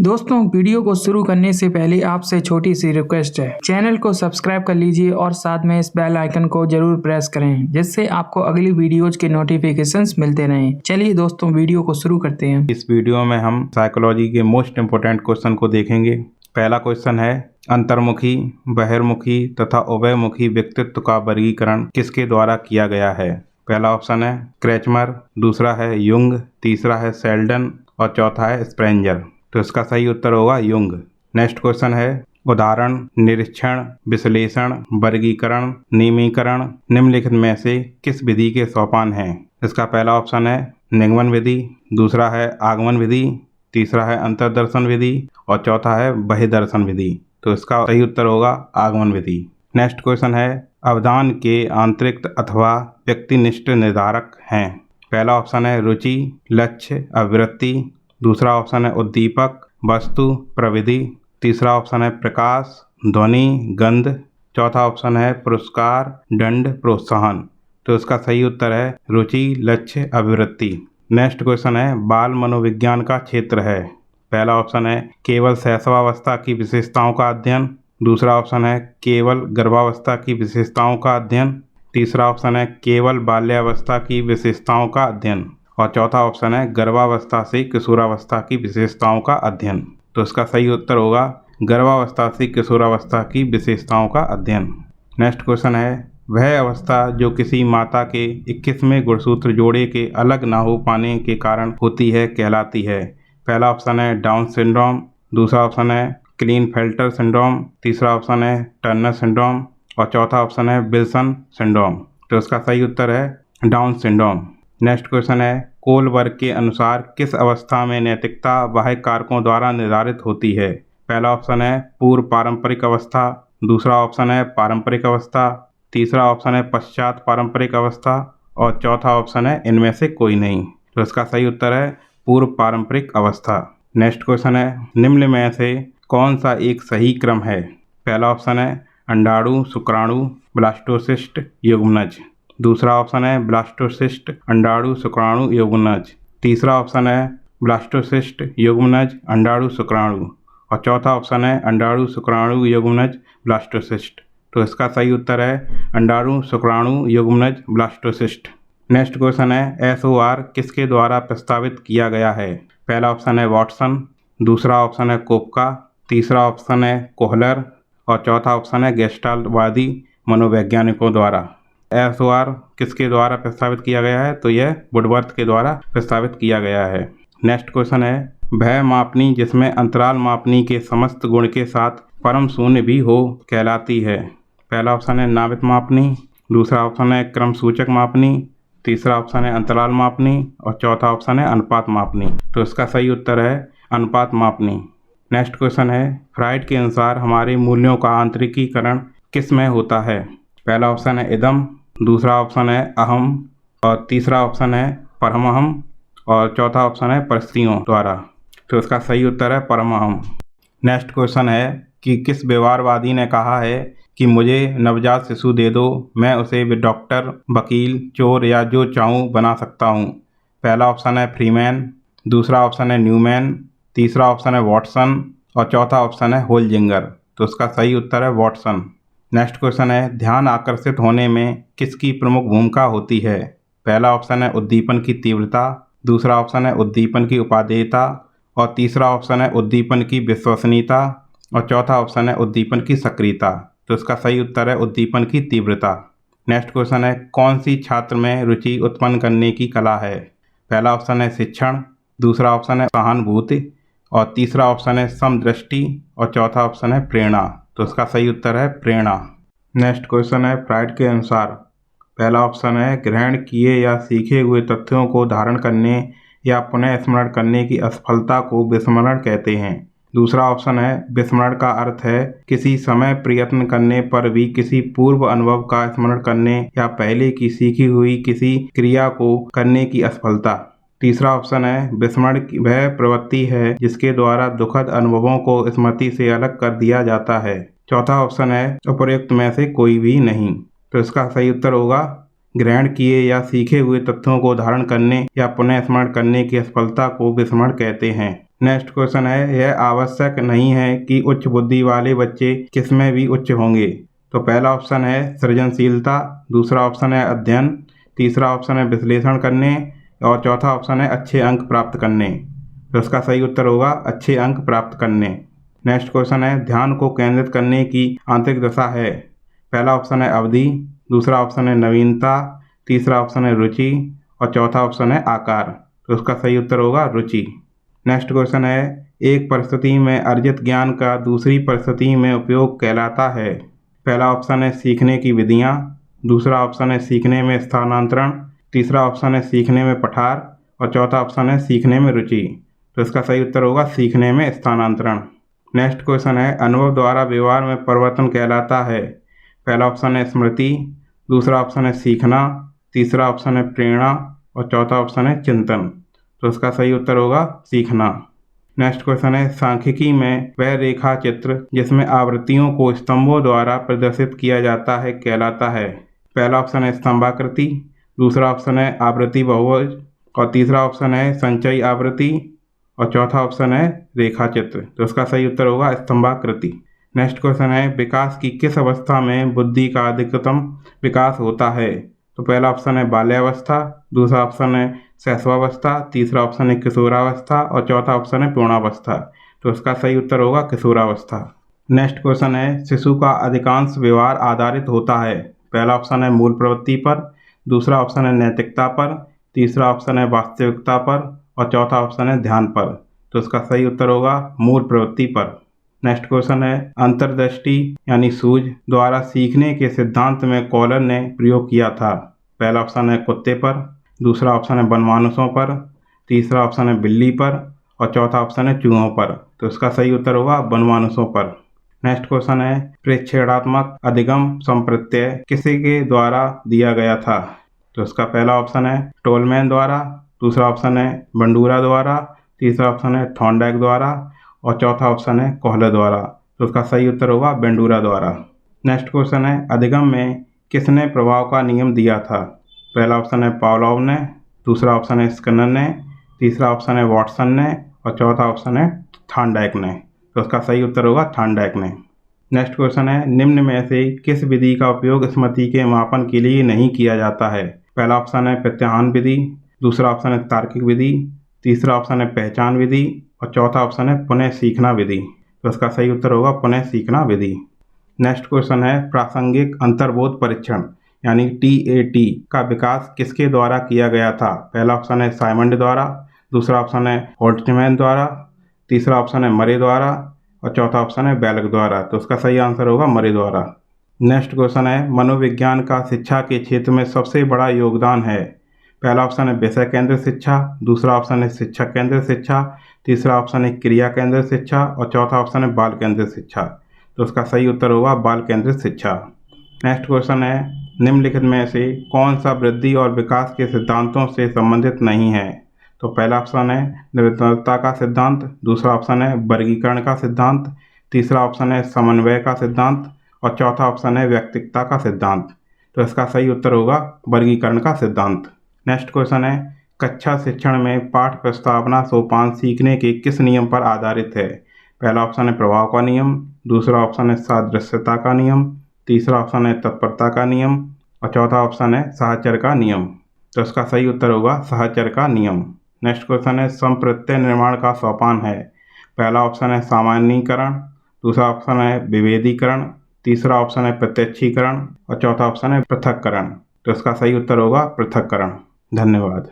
दोस्तों, वीडियो को शुरू करने से पहले आपसे छोटी सी रिक्वेस्ट है। चैनल को सब्सक्राइब कर लीजिए और साथ में इस बेल आइकन को जरूर प्रेस करें, जिससे आपको अगली वीडियोज के नोटिफिकेशंस मिलते रहें। चलिए दोस्तों, वीडियो को शुरू करते हैं। इस वीडियो में हम साइकोलॉजी के मोस्ट इम्पोर्टेंट क्वेश्चन को देखेंगे। पहला क्वेश्चन है, अंतर्मुखी, बहिर्मुखी तथा उभयमुखी व्यक्तित्व का वर्गीकरण किसके द्वारा किया गया है? पहला ऑप्शन है क्रेचमर, दूसरा है युंग, तीसरा है सेल्डन और चौथा है स्प्रेंजर। तो इसका सही उत्तर होगा युंग। नेक्स्ट क्वेश्चन है, उदाहरण, निरीक्षण, विश्लेषण, वर्गीकरण, नियमीकरण निम्नलिखित में से किस विधि के सोपान हैं? इसका पहला ऑप्शन है निगमन विधि, दूसरा है आगमन विधि, तीसरा है अंतर्दर्शन विधि और चौथा है बहिर्दर्शन विधि। तो इसका सही उत्तर होगा आगमन विधि। नेक्स्ट क्वेश्चन है, अवधान के आंतरिक अथवा व्यक्तिनिष्ठ निर्धारक हैं? पहला ऑप्शन है रुचि, लक्ष्य, अभिवृत्ति, दूसरा ऑप्शन है उद्दीपक, वस्तु, प्रविधि, तीसरा ऑप्शन है प्रकाश, ध्वनि, गंध, चौथा ऑप्शन है पुरस्कार, दंड, प्रोत्साहन। तो इसका सही उत्तर है रुचि, लक्ष्य, अभिवृत्ति। नेक्स्ट क्वेश्चन है, बाल मनोविज्ञान का क्षेत्र है? पहला ऑप्शन है केवल शैशवावस्था की विशेषताओं का अध्ययन, दूसरा ऑप्शन है केवल गर्भावस्था की विशेषताओं का अध्ययन, तीसरा ऑप्शन है केवल बाल्यावस्था की विशेषताओं का अध्ययन और चौथा ऑप्शन है गर्भावस्था से किशोरावस्था की विशेषताओं का अध्ययन। तो इसका सही उत्तर होगा गर्भावस्था से किशोरावस्था की विशेषताओं का अध्ययन। नेक्स्ट क्वेश्चन है, वह अवस्था जो किसी माता के 21वें गुणसूत्र जोड़े के अलग ना हो पाने के कारण होती है कहलाती है? पहला ऑप्शन है डाउन सिंड्रोम, दूसरा ऑप्शन है क्लीनफेल्टर सिंड्रोम, तीसरा ऑप्शन है टर्नर सिंड्रोम और चौथा ऑप्शन है विल्सन सिंड्रोम। तो इसका सही उत्तर है डाउन सिंड्रोम। नेक्स्ट क्वेश्चन है, कोलबर्ग के अनुसार किस अवस्था में नैतिकता बाह्य कारकों द्वारा निर्धारित होती है? पहला ऑप्शन है पूर्व पारंपरिक अवस्था, दूसरा ऑप्शन है पारंपरिक अवस्था, तीसरा ऑप्शन है पश्चात पारंपरिक अवस्था और चौथा ऑप्शन है इनमें से कोई नहीं। तो इसका सही उत्तर है पूर्व पारंपरिक अवस्था। नेक्स्ट क्वेश्चन है, निम्न में से कौन सा एक सही क्रम है? पहला ऑप्शन है अंडाणु, शुक्राणु, ब्लास्टोसिस्ट, युग्मनज, दूसरा ऑप्शन है ब्लास्टोसिस्ट, अंडाणु, शुक्राणु, युग्मनज, तीसरा ऑप्शन है ब्लास्टोसिस्ट, युग्मनज, अंडाणु, शुक्राणु और चौथा ऑप्शन है अंडाणु, शुक्राणु, युग्मनज, ब्लास्टोसिस्ट। तो इसका सही उत्तर है अंडाणु, शुक्राणु, युग्मनज, ब्लास्टोसिस्ट। नेक्स्ट क्वेश्चन है, SOR किसके द्वारा प्रस्तावित किया गया है? पहला ऑप्शन है वॉटसन, दूसरा ऑप्शन है कोपका, तीसरा ऑप्शन है कोहलर और चौथा ऑप्शन है गेस्टाल्टवादी मनोवैज्ञानिकों द्वारा। SOR किसके द्वारा प्रस्तावित किया गया है? तो यह वुडवर्थ के द्वारा प्रस्तावित किया गया है। नेक्स्ट क्वेश्चन है, वह मापनी जिसमें अंतराल मापनी के समस्त गुण के साथ परम शून्य भी हो कहलाती है? पहला ऑप्शन है नाभिक मापनी, दूसरा ऑप्शन है क्रम सूचक मापनी, तीसरा ऑप्शन है अंतराल मापनी और चौथा ऑप्शन है अनुपात मापनी। तो इसका सही उत्तर है अनुपात मापनी। नेक्स्ट क्वेश्चन है, फ्राइड के अनुसार हमारे मूल्यों का आंतरिकीकरण किस में होता है? पहला ऑप्शन है इदम, दूसरा ऑप्शन है अहम और तीसरा ऑप्शन है परमहम और चौथा ऑप्शन है परिस्थितियों द्वारा। तो इसका सही उत्तर है परमहम। नेक्स्ट क्वेश्चन है कि किस व्यवहारवादी ने कहा है कि मुझे नवजात शिशु दे दो, मैं उसे डॉक्टर, वकील, चोर या जो चाहूँ बना सकता हूँ? पहला ऑप्शन है फ्रीमैन, दूसरा ऑप्शन है न्यूमैन, तीसरा ऑप्शन है वॉटसन और चौथा ऑप्शन है होलजिंगर। तो इसका सही उत्तर है वॉटसन। नेक्स्ट क्वेश्चन है, ध्यान आकर्षित होने में किसकी प्रमुख भूमिका होती है? पहला ऑप्शन है उद्दीपन की तीव्रता, दूसरा ऑप्शन है उद्दीपन की उपादेयता और तीसरा ऑप्शन है उद्दीपन की विश्वसनीयता और चौथा ऑप्शन है उद्दीपन की सक्रियता। तो इसका सही उत्तर है उद्दीपन की तीव्रता। नेक्स्ट क्वेश्चन है, कौन सी छात्र में रुचि उत्पन्न करने की कला है? पहला ऑप्शन है शिक्षण, दूसरा ऑप्शन है सहानुभूति और तीसरा ऑप्शन है समदृष्टि और चौथा ऑप्शन है प्रेरणा। तो इसका सही उत्तर है प्रेरणा। नेक्स्ट क्वेश्चन है, फ्राइड के अनुसार पहला ऑप्शन है ग्रहण किए या सीखे हुए तथ्यों को धारण करने या पुनः स्मरण करने की असफलता को विस्मरण कहते हैं, दूसरा ऑप्शन है विस्मरण का अर्थ है किसी समय प्रयत्न करने पर भी किसी पूर्व अनुभव का स्मरण करने या पहले की सीखी हुई किसी क्रिया को करने की असफलता, तीसरा ऑप्शन है विस्मरण वह प्रवृत्ति है जिसके द्वारा दुखद अनुभवों को स्मृति से अलग कर दिया जाता है, चौथा ऑप्शन है उपर्युक्त में से कोई भी नहीं। तो इसका सही उत्तर होगा ग्रहण किए या सीखे हुए तथ्यों को धारण करने या पुनः स्मरण करने की असफलता को विस्मरण कहते हैं। नेक्स्ट क्वेश्चन है, यह आवश्यक नहीं है कि उच्च बुद्धि वाले बच्चे किसमें भी उच्च होंगे। तो पहला ऑप्शन है सृजनशीलता, दूसरा ऑप्शन है अध्ययन, तीसरा ऑप्शन है विश्लेषण करने और चौथा ऑप्शन है अच्छे अंक प्राप्त करने। तो इसका सही उत्तर होगा अच्छे अंक प्राप्त करने। नेक्स्ट क्वेश्चन है, ध्यान को केंद्रित करने की आंतरिक दशा है। पहला ऑप्शन है अवधि, दूसरा ऑप्शन है नवीनता, तीसरा ऑप्शन है रुचि और चौथा ऑप्शन है आकार। तो इसका सही उत्तर होगा रुचि। नेक्स्ट क्वेश्चन है, एक परिस्थिति में अर्जित ज्ञान का दूसरी परिस्थिति में उपयोग कहलाता है। पहला ऑप्शन है सीखने की विधियाँ, दूसरा ऑप्शन है सीखने में स्थानांतरण, तीसरा ऑप्शन है सीखने में पठार और चौथा ऑप्शन है सीखने में रुचि। तो इसका सही उत्तर होगा सीखने में स्थानांतरण। नेक्स्ट क्वेश्चन है, अनुभव द्वारा व्यवहार में परिवर्तन कहलाता है। पहला ऑप्शन है स्मृति, दूसरा ऑप्शन है सीखना, तीसरा ऑप्शन है प्रेरणा और चौथा ऑप्शन है चिंतन। तो इसका सही उत्तर होगा सीखना। नेक्स्ट क्वेश्चन है, सांख्यिकी में वह रेखा चित्र जिसमें आवृत्तियों को स्तंभों द्वारा प्रदर्शित किया जाता है कहलाता है। पहला ऑप्शन है स्तंभाकृति, दूसरा ऑप्शन है आवृत्ति बहुभुज और तीसरा ऑप्शन है संचयी आवृत्ति और चौथा ऑप्शन है रेखा चित्र। तो इसका सही उत्तर होगा स्तंभाकृति। नेक्स्ट क्वेश्चन है, विकास की किस अवस्था में बुद्धि का अधिकतम विकास होता है। तो पहला ऑप्शन है बाल्यावस्था, दूसरा ऑप्शन है शैशवावस्था, तीसरा ऑप्शन है किशोरावस्था और चौथा ऑप्शन है पूर्णावस्था। तो इसका सही उत्तर होगा किशोरावस्था। नेक्स्ट क्वेश्चन है, शिशु का अधिकांश व्यवहार आधारित होता है। पहला ऑप्शन है मूल प्रवृत्ति पर, दूसरा ऑप्शन है नैतिकता पर, तीसरा ऑप्शन है वास्तविकता पर और चौथा ऑप्शन है ध्यान पर। तो इसका सही उत्तर होगा मूल प्रवृत्ति पर। नेक्स्ट क्वेश्चन है, अंतर्दृष्टि यानी सूझ द्वारा सीखने के सिद्धांत में कॉलर ने प्रयोग किया था। पहला ऑप्शन है कुत्ते पर, दूसरा ऑप्शन है वनमानुषों पर, तीसरा ऑप्शन है बिल्ली पर और चौथा ऑप्शन है चूहों पर। तो इसका सही उत्तर होगा वनमानुषों पर। नेक्स्ट क्वेश्चन है, प्रेक्षेणात्मक अधिगम संप्रत्यय किसी के द्वारा दिया गया था। तो इसका पहला ऑप्शन है टोलमैन द्वारा, दूसरा ऑप्शन है बंडूरा द्वारा, तीसरा ऑप्शन है थॉर्नडाइक द्वारा और चौथा ऑप्शन है कोहलर द्वारा। तो उसका सही उत्तर होगा बंडूरा द्वारा। नेक्स्ट क्वेश्चन है, अधिगम में किसने प्रभाव का नियम दिया था। पहला ऑप्शन है पावलोव ने, दूसरा ऑप्शन है स्किनर ने, तीसरा ऑप्शन है वॉटसन ने और चौथा ऑप्शन है थॉर्नडाइक ने। तो उसका सही उत्तर होगा थॉर्नडाइक ने। नेक्स्ट क्वेश्चन है, निम्न में से किस विधि का उपयोग स्मृति के मापन के लिए नहीं किया जाता है। पहला ऑप्शन है प्रत्याहान विधि, दूसरा ऑप्शन है तार्किक विधि, तीसरा ऑप्शन है पहचान विधि और चौथा ऑप्शन है पुनः सीखना विधि। तो इसका सही उत्तर होगा पुनः सीखना विधि। नेक्स्ट क्वेश्चन है, प्रासंगिक अंतर्बोध परीक्षण यानी TAT का विकास किसके द्वारा किया गया था। पहला ऑप्शन है साइमंड द्वारा, दूसरा ऑप्शन है होल्ट्जमैन द्वारा, तीसरा ऑप्शन है मरे द्वारा और चौथा ऑप्शन है बेलक द्वारा। तो उसका सही आंसर होगा मरे द्वारा। नेक्स्ट क्वेश्चन है, मनोविज्ञान का शिक्षा के क्षेत्र में सबसे बड़ा योगदान है। पहला ऑप्शन है विषय केंद्रित शिक्षा, दूसरा ऑप्शन है शिक्षक केंद्रित शिक्षा, तीसरा ऑप्शन है क्रिया केंद्रित शिक्षा और चौथा ऑप्शन है बाल केंद्रित शिक्षा। तो उसका सही उत्तर होगा बाल केंद्रित शिक्षा। नेक्स्ट क्वेश्चन है, निम्नलिखित में से कौन सा वृद्धि और विकास के सिद्धांतों से संबंधित नहीं है। तो पहला ऑप्शन है निरंतरता का सिद्धांत, दूसरा ऑप्शन है वर्गीकरण का सिद्धांत, तीसरा ऑप्शन है समन्वय का सिद्धांत और चौथा ऑप्शन है व्यक्तिकता का सिद्धांत। तो इसका सही उत्तर होगा वर्गीकरण का सिद्धांत। नेक्स्ट क्वेश्चन है, कक्षा शिक्षण में पाठ प्रस्तावना सोपान सीखने के किस नियम पर आधारित है। पहला ऑप्शन है प्रभाव का नियम, दूसरा ऑप्शन है सादृश्यता का नियम, तीसरा ऑप्शन है तत्परता का नियम और चौथा ऑप्शन है साहचर्य का नियम। तो इसका सही उत्तर होगा साहचर्य का नियम। नेक्स्ट क्वेश्चन है, संप्रत्यय निर्माण का सोपान है। पहला ऑप्शन है सामान्यीकरण, दूसरा ऑप्शन है विभेदीकरण, तीसरा ऑप्शन है प्रत्यक्षीकरण और चौथा ऑप्शन है पृथक्करण। तो इसका सही उत्तर होगा पृथक्करण। धन्यवाद।